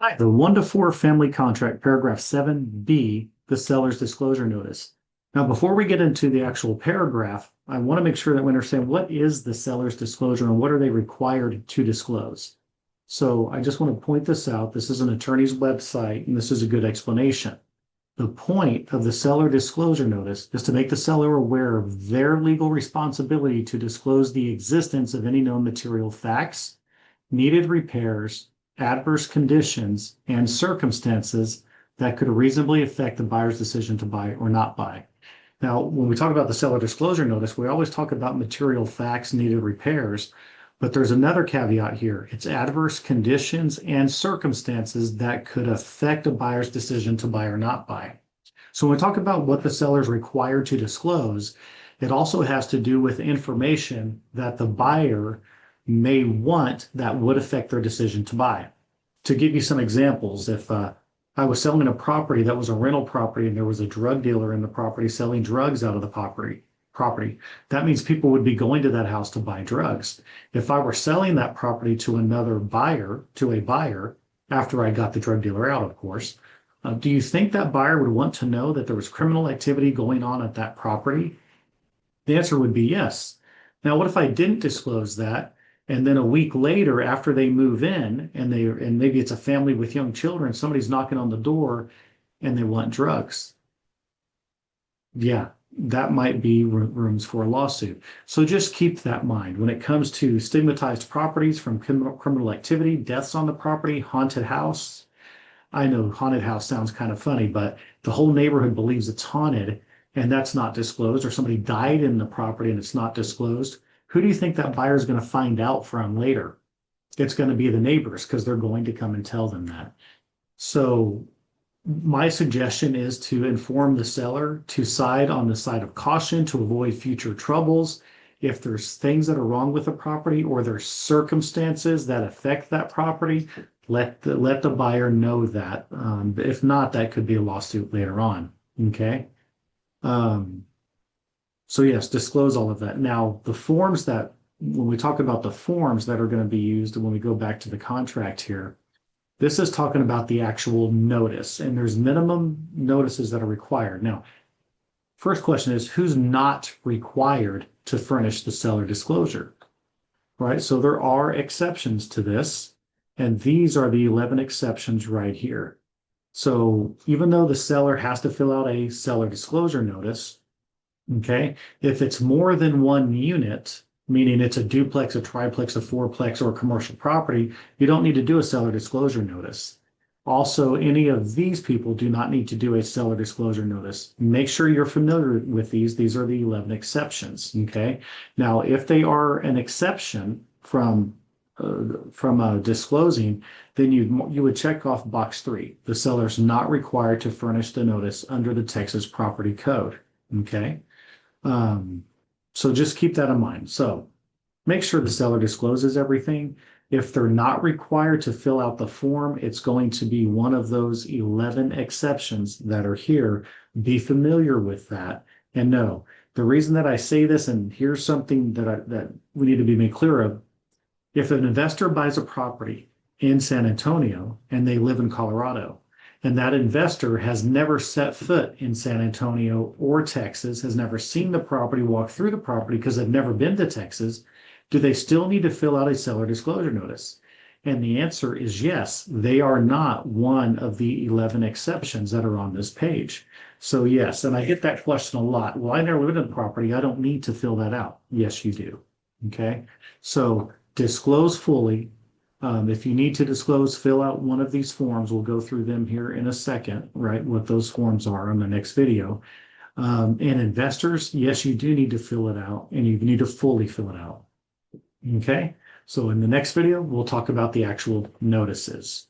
Hi, the 1 to 4 family contract, paragraph 7B, the seller's disclosure notice. Now, before we get into the actual paragraph, I want to make sure that we understand what is the seller's disclosure and what are they required to disclose. So I just want to point this out. This is an attorney's website, and this is a good explanation. The point of the seller disclosure notice is to make the seller aware of their legal responsibility to disclose the existence of any known material facts, needed repairs, adverse conditions, and circumstances that could reasonably affect the buyer's decision to buy or not buy. Now, when we talk about the seller disclosure notice, we always talk about material facts, needed repairs, but there's another caveat here. It's adverse conditions and circumstances that could affect a buyer's decision to buy or not buy. So when we talk about what the seller is required to disclose, it also has to do with information that the buyer may want that would affect their decision to buy. To give you some examples, if I was selling a property that was a rental property and there was a drug dealer in the property selling drugs out of the property, that means people would be going to that house to buy drugs. If I were selling that property to another buyer, to a buyer, after I got the drug dealer out, of course, do you think that buyer would want to know that there was criminal activity going on at that property? The answer would be yes. Now, what if I didn't disclose that? And then a week later, after they move in, and maybe it's a family with young children, somebody's knocking on the door and they want drugs. Yeah, that might be rooms for a lawsuit. So just keep that in mind when it comes to stigmatized properties from criminal activity, deaths on the property, haunted house. I know haunted house sounds kind of funny, but the whole neighborhood believes it's haunted and that's not disclosed, or somebody died in the property and it's not disclosed. Who do you think that buyer is going to find out from later? It's going to be the neighbors because they're going to come and tell them that. So my suggestion is to inform the seller to side on the side of caution to avoid future troubles. If there's things that are wrong with the property or there's circumstances that affect that property, let the buyer know that. If not, that could be a lawsuit later on. Okay. Um, so yes, disclose all of that. Now, the forms that when we talk about the forms that are going to be used, and when we go back to the contract here, this is talking about the actual notice, and there's minimum notices that are required. Now, first question is who's not required to furnish the seller disclosure, right? So there are exceptions to this, and these are the 11 exceptions right here. So even though the seller has to fill out a seller disclosure notice, okay, if it's more than one unit, meaning it's a duplex, a triplex, a fourplex, or a commercial property, you don't need to do a seller disclosure notice. Also, any of these people do not need to do a seller disclosure notice. Make sure you're familiar with these. These are the 11 exceptions, okay? Now, if they are an exception from disclosing, then you would check off box 3. The seller is not required to furnish the notice under the Texas Property Code, okay? Um, so just keep that in mind. So make sure the seller discloses everything. If they're not required to fill out the form, it's going to be one of those 11 exceptions that are here. Be familiar with that and know the reason that I say this, and here's something that we need to be made clear of. If an investor buys a property in San Antonio and they live in Colorado, and that investor has never set foot in San Antonio or Texas, has never seen the property, walked through the property because they've never been to Texas, do they still need to fill out a seller disclosure notice? And the answer is yes, they are not one of the 11 exceptions that are on this page. So yes, and I get that question a lot. Well, I never lived in the property. I don't need to fill that out. Yes, you do. Okay. So disclose fully. If you need to disclose, fill out one of these forms. We'll go through them here in a second, right? What those forms are on the next video. And investors, yes, you do need to fill it out and you need to fully fill it out. Okay. So in the next video, we'll talk about the actual notices.